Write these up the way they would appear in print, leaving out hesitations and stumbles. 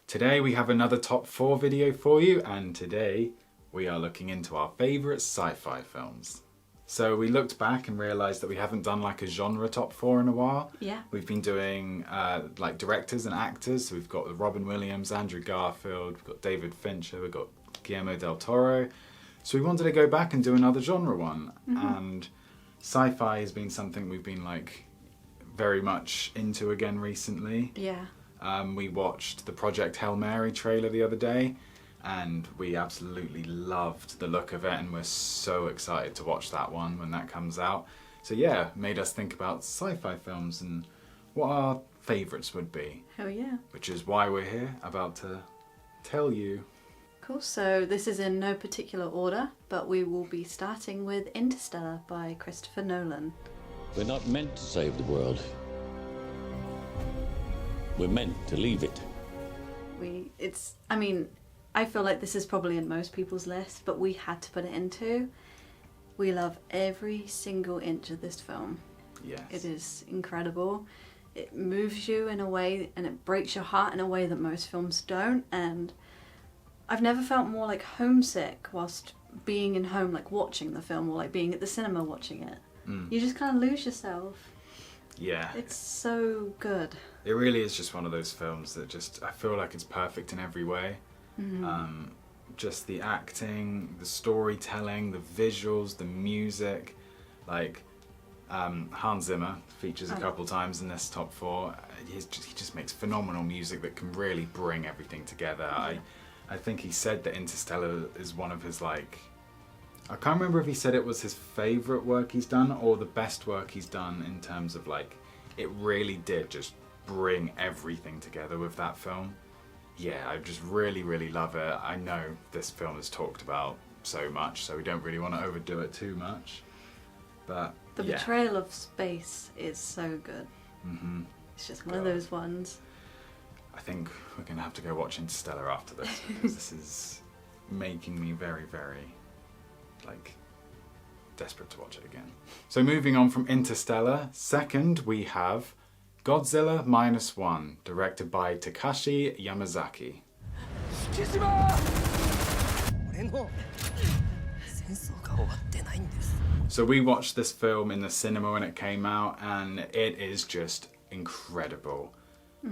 Today we have another top 4 video for you, and today we are looking into our favourite sci-fi films. So we looked back and realised that we haven't done like a genre top 4 in a while. Yeah. We've been doing like directors and actors. So we've got Robin Williams, Andrew Garfield, we've got David Fincher, we've got Guillermo del Toro. So we wanted to go back and do another genre one. And sci-fi has been something we've been like very much into again recently. Yeah. We watched the Project Hail Mary trailer the other day and we absolutely loved the look of it, and we're so excited to watch that one when that comes out. So yeah, made us think about sci-fi films and what our favourites would be. Hell yeah. Which is why we're here, about to tell you. Cool, so this is in no particular order, but we will be starting with Interstellar by Christopher Nolan. We're not meant to save the world. We're meant to leave it. I feel like this is probably in most people's list, but we had to put it in too. We love every single inch of this film. Yes. It is incredible. It moves you in a way, and it breaks your heart in a way that most films don't, and I've never felt more like homesick whilst being in home, like watching the film, or like being at the cinema watching it. You just kind of lose yourself. Yeah. It's so good. It really is just one of those films that just, I feel like it's perfect in every way. Just the acting, the storytelling, the visuals, the music. Like Hans Zimmer features a couple times in this top 4. He just makes phenomenal music that can really bring everything together. I think he said that Interstellar is one of his I can't remember if he said it was his favourite work he's done or the best work he's done in terms of it really did just bring everything together with that film. Yeah, I just really, really love it. I know this film is talked about so much, so we don't really want to overdo it too much. But the portrayal of space is so good. It's just one of those ones. I think we're going to have to go watch Interstellar after this, because this is making me very, very desperate to watch it again. So moving on from Interstellar, second we have Godzilla -1, directed by Takashi Yamazaki. So we watched this film in the cinema when it came out, and it is just incredible.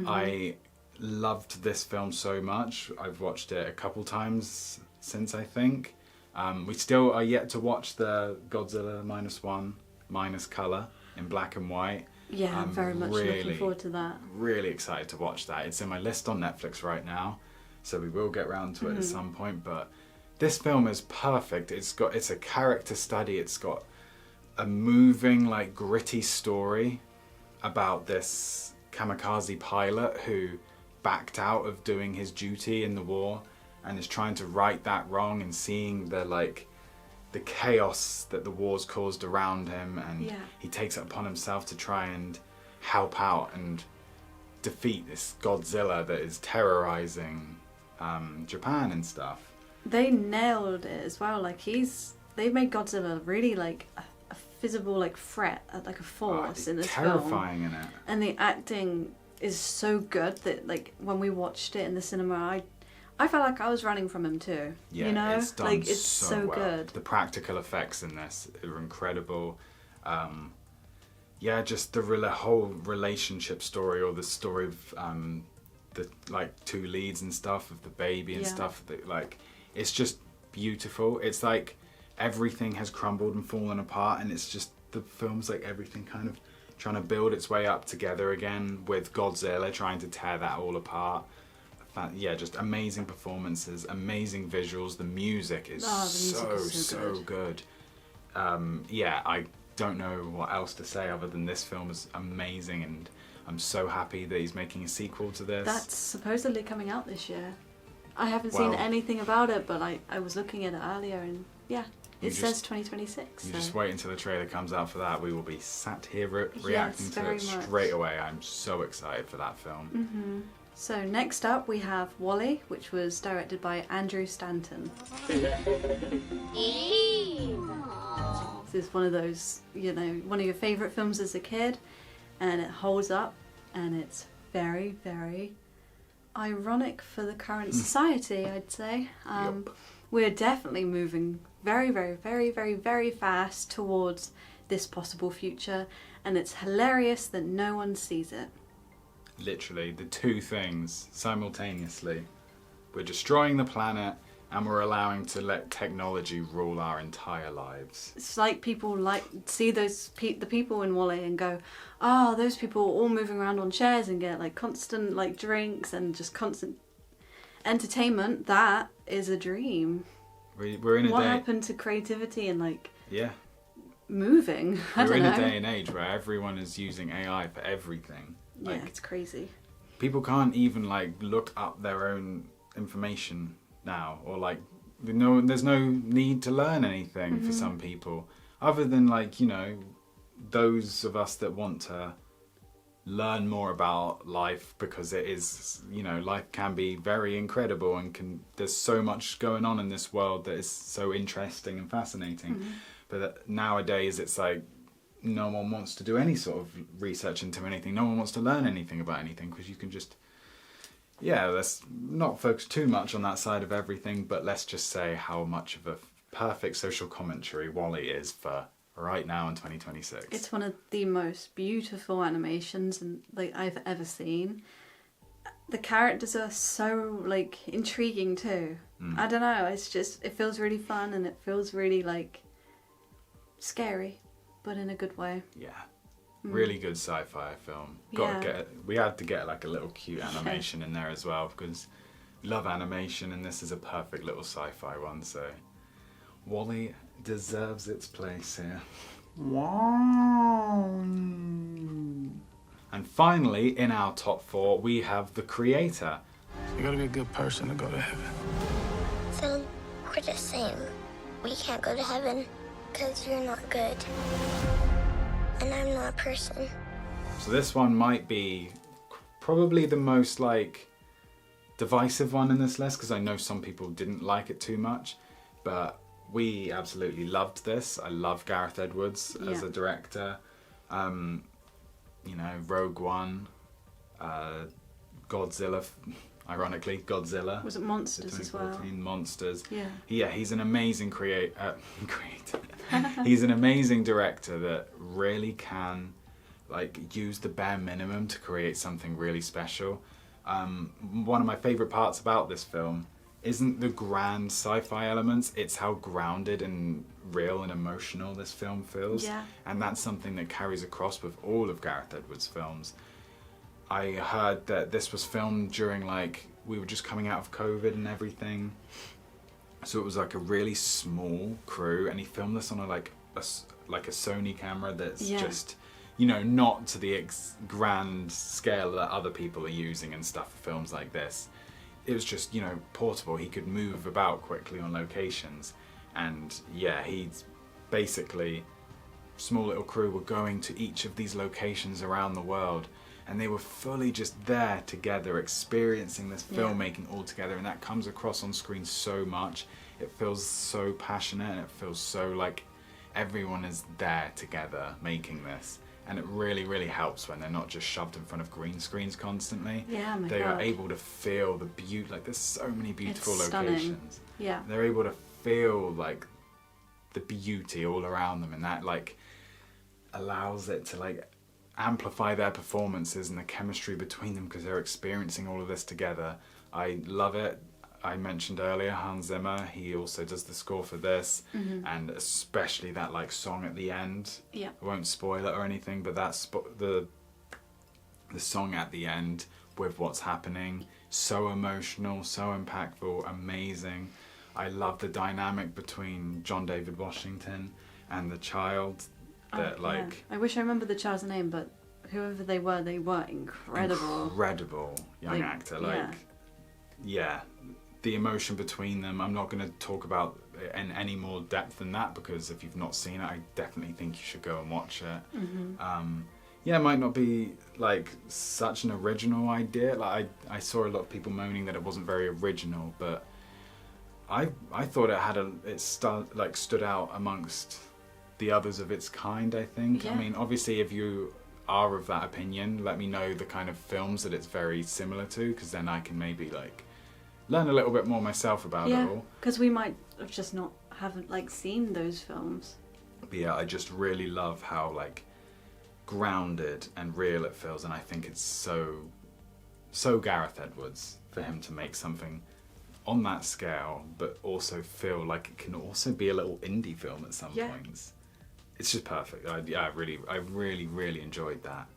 I loved this film so much. I've watched it a couple times since, I think. We still are yet to watch the Godzilla -1 minus colour in black and white. Yeah, I'm very much looking forward to that. Really excited to watch that. It's in my list on Netflix right now, so we will get round to it at some point. But this film is perfect. It's a character study. It's got a moving, gritty story about this kamikaze pilot who backed out of doing his duty in the war and is trying to right that wrong, and seeing the chaos that the war's caused around him, and he takes it upon himself to try and help out and defeat this Godzilla that is terrorizing Japan and stuff. They nailed it as well. They made Godzilla really a physical threat, a force in this terrifying film. in it. And the acting is so good that when we watched it in the cinema, I felt like I was running from him too. Yeah, you know? it's done it's so well. good. The practical effects in this are incredible. Just the whole relationship story, or the story of the 2 leads and stuff, of the baby and stuff. That it's just beautiful. It's everything has crumbled and fallen apart, and it's just the film's everything kind of trying to build its way up together again, with Godzilla trying to tear that all apart. Just amazing performances, amazing visuals. The music is so good. I don't know what else to say other than this film is amazing, and I'm so happy that he's making a sequel to this. That's supposedly coming out this year. I haven't seen anything about it, but I was looking at it earlier, and it says 2026. You just wait until the trailer comes out for that. We will be sat here reacting to it straight away. I'm so excited for that film. So next up we have WALL-E, which was directed by Andrew Stanton. This is one of those, one of your favourite films as a kid, and it holds up, and it's very, very ironic for the current society, I'd say. Yup. We're definitely moving very, very, very, very, very fast towards this possible future, and it's hilarious that no one sees it. Literally, the two things simultaneously. We're destroying the planet, and we're allowing to let technology rule our entire lives. It's like people see those the people in WALL-E and go, oh, those people are all moving around on chairs and get like constant like drinks and just constant entertainment. That is a dream. We're in a What day. happened to creativity and like Yeah. moving? I We're don't in know. a day and age where everyone is using AI for everything. Yeah, Like, it's crazy. people can't even like look up their own information now, or like there's no need to learn anything for some people, other than like, you know, those of us that want to learn more about life, because it is, you know, life can be very incredible and there's so much going on in this world that is so interesting and fascinating. But nowadays it's like no one wants to do any sort of research into anything. No one wants to learn anything about anything, because you can just, let's not focus too much on that side of everything, but let's just say how much of a perfect social commentary WALL-E is for right now in 2026. It's one of the most beautiful animations and like I've ever seen. The characters are so like intriguing too. I don't know, it's just, it feels really fun and it feels really like scary, but in a good way. Yeah. Really good sci-fi film. We had to get like a little cute animation in there as well, because we love animation and this is a perfect little sci-fi one, so WALL-E deserves its place here. And finally, in our top 4, we have the creator. You gotta be a good person to go to heaven. So we're the same. We can't go to heaven because you're not good. And I'm not a person. So this one might be probably the most like divisive one in this list, because I know some people didn't like it too much, but we absolutely loved this. I love Gareth Edwards as a director. You know, Rogue One, Godzilla, ironically, Godzilla. Was it Monsters as well? 2014 Monsters. Yeah. Yeah, he's an amazing creator. He's an amazing director that really can like use the bare minimum to create something really special. One of my favorite parts about this film isn't the grand sci-fi elements, it's how grounded and real and emotional this film feels. Yeah. And that's something that carries across with all of Gareth Edwards' films. I heard that this was filmed during like, we were just coming out of COVID and everything. So it was like a really small crew, and he filmed this on a Sony camera that's just, you know, not to the grand scale that other people are using and stuff for films like this. It was just, you know, portable. He could move about quickly on locations. And yeah, he's basically, small little crew were going to each of these locations around the world, and they were fully just there together, experiencing this filmmaking all together, and that comes across on screen so much. It feels so passionate, and it feels so like everyone is there together making this. And it really, really helps when they're not just shoved in front of green screens constantly. Yeah, my They God. are able to feel the beauty, like there's so many beautiful It's stunning. locations. Yeah. They're able to feel like the beauty all around them, and that like allows it to like amplify their performances and the chemistry between them, because they're experiencing all of this together. I love it. I mentioned earlier Hans Zimmer, he also does the score for this, and especially that like song at the end. Yeah. I won't spoil it or anything, but that's the song at the end with what's happening, so emotional, so impactful, amazing. I love the dynamic between John David Washington and the child. That I wish I remember the child's name, but whoever they were incredible. Incredible young actor. The emotion between them. I'm not going to talk about it in any more depth than that, because if you've not seen it, I definitely think you should go and watch it. It might not be like such an original idea. Like I saw a lot of people moaning that it wasn't very original, but I thought it had stood out amongst the others of its kind, I think. Yeah. I mean, obviously if you are of that opinion, let me know the kind of films that it's very similar to, because then I can maybe like learn a little bit more myself about it all. Because we might have just haven't like seen those films. But yeah, I just really love how like grounded and real it feels, and I think it's so Gareth Edwards for him to make something on that scale, but also feel like it can also be a little indie film at some points. It's just perfect. I really enjoyed that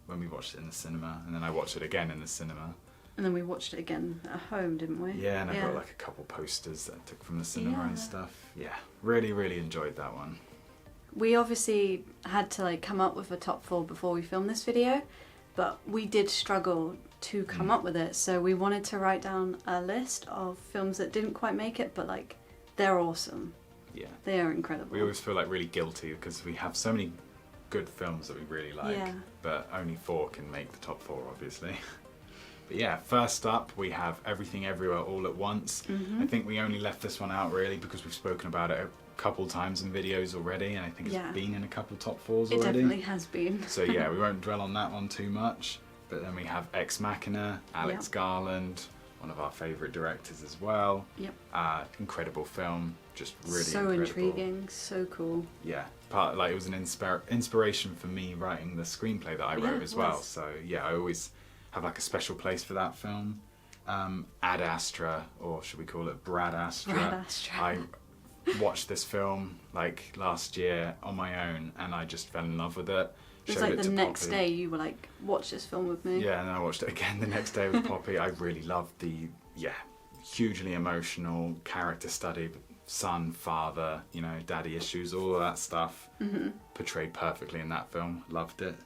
when we watched it in the cinema, and then I watched it again in the cinema. And then we watched it again at home, didn't we? Yeah, and I got like a couple posters that I took from the cinema and stuff. Yeah, really enjoyed that one. We obviously had to like come up with a top 4 before we filmed this video, but we did struggle to come up with it, so we wanted to write down a list of films that didn't quite make it, but like they're awesome. Yeah. They are incredible. We always feel like really guilty because we have so many good films that we really like, but only 4 can make the top 4, obviously. But yeah, first up we have Everything Everywhere All at Once. I think we only left this one out really because we've spoken about it a couple times in videos already, and I think it's been in a couple top 4s already. It definitely has been. So yeah, we won't dwell on that one too much. But then we have Ex Machina, Alex Garland, one of our favourite directors as well. Incredible film, just really so incredible. Intriguing, so cool. Yeah, it was an inspiration for me writing the screenplay that I wrote as well. So yeah, I always have like a special place for that film. Ad Astra, or should we call it Brad Astra? Brad Astra. I watched this film like last year on my own, and I just fell in love with it. It was like the next day you were like, watch this film with me. Yeah, and then I watched it again the next day with Poppy. I really loved the, hugely emotional character study, son, father, you know, daddy issues, all of that stuff portrayed perfectly in that film. Loved it.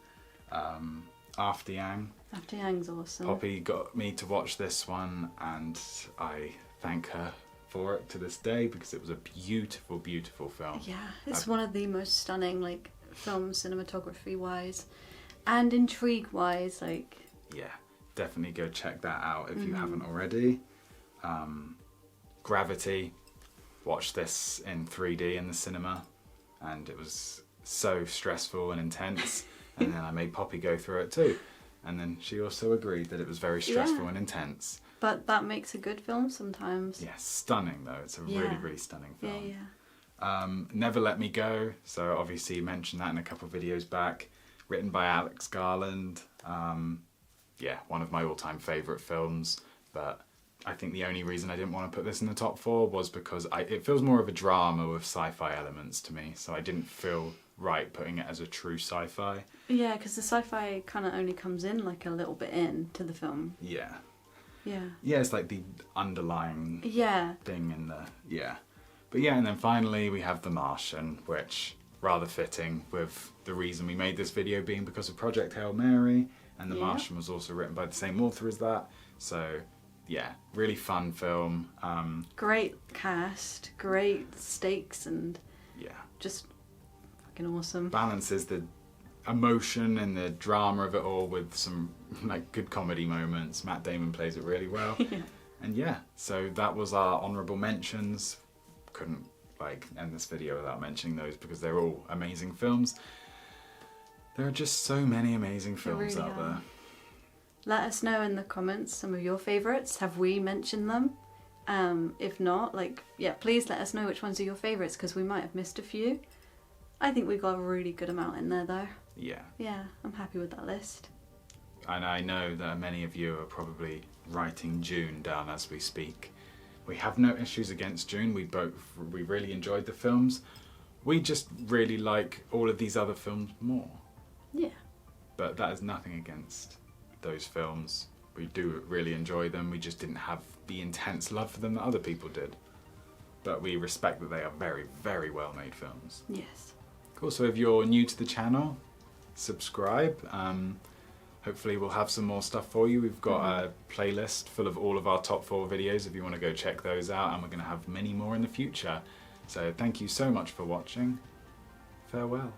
After Yang. After Yang's awesome. Poppy got me to watch this one, and I thank her for it to this day because it was a beautiful, beautiful film. Yeah, it's one of the most stunning like films cinematography wise and intrigue wise, like. Yeah, definitely go check that out if you haven't already. Gravity, watched this in 3D in the cinema, and it was so stressful and intense. And then I made Poppy go through it too, and then she also agreed that it was very stressful and intense. But that makes a good film sometimes. Yeah, stunning though. It's a really stunning film. Yeah. Never Let Me Go. So obviously you mentioned that in a couple of videos back. Written by Alex Garland. One of my all-time favourite films. But I think the only reason I didn't want to put this in the top 4 was because it feels more of a drama with sci-fi elements to me. So I didn't feel right putting it as a true sci-fi. Yeah, because the sci-fi kind of only comes in like a little bit into the film. Yeah. Yeah. Yeah, it's like the underlying thing in the... Yeah. But yeah, and then finally we have The Martian, which rather fitting with the reason we made this video being because of Project Hail Mary, and The Martian was also written by the same author as that. So yeah, really fun film. Great cast, great stakes, and just fucking awesome. Balances the emotion and the drama of it all with some like good comedy moments. Matt Damon plays it really well. And so that was our honourable mentions. Couldn't like end this video without mentioning those because they're all amazing films. There are just so many amazing films out there. Let us know in the comments some of your favourites. Have we mentioned them? If not, please let us know which ones are your favourites because we might have missed a few. I think we got a really good amount in there though. Yeah. Yeah, I'm happy with that list. And I know that many of you are probably writing June down as we speak. We have no issues against June. We really enjoyed the films. We just really like all of these other films more. Yeah. But that is nothing against those films. We do really enjoy them. We just didn't have the intense love for them that other people did. But we respect that they are very, very well made films. Yes. Cool, so if you're new to the channel, subscribe. Hopefully we'll have some more stuff for you. We've got a playlist full of all of our top 4 videos if you want to go check those out, and we're going to have many more in the future. So thank you so much for watching. Farewell.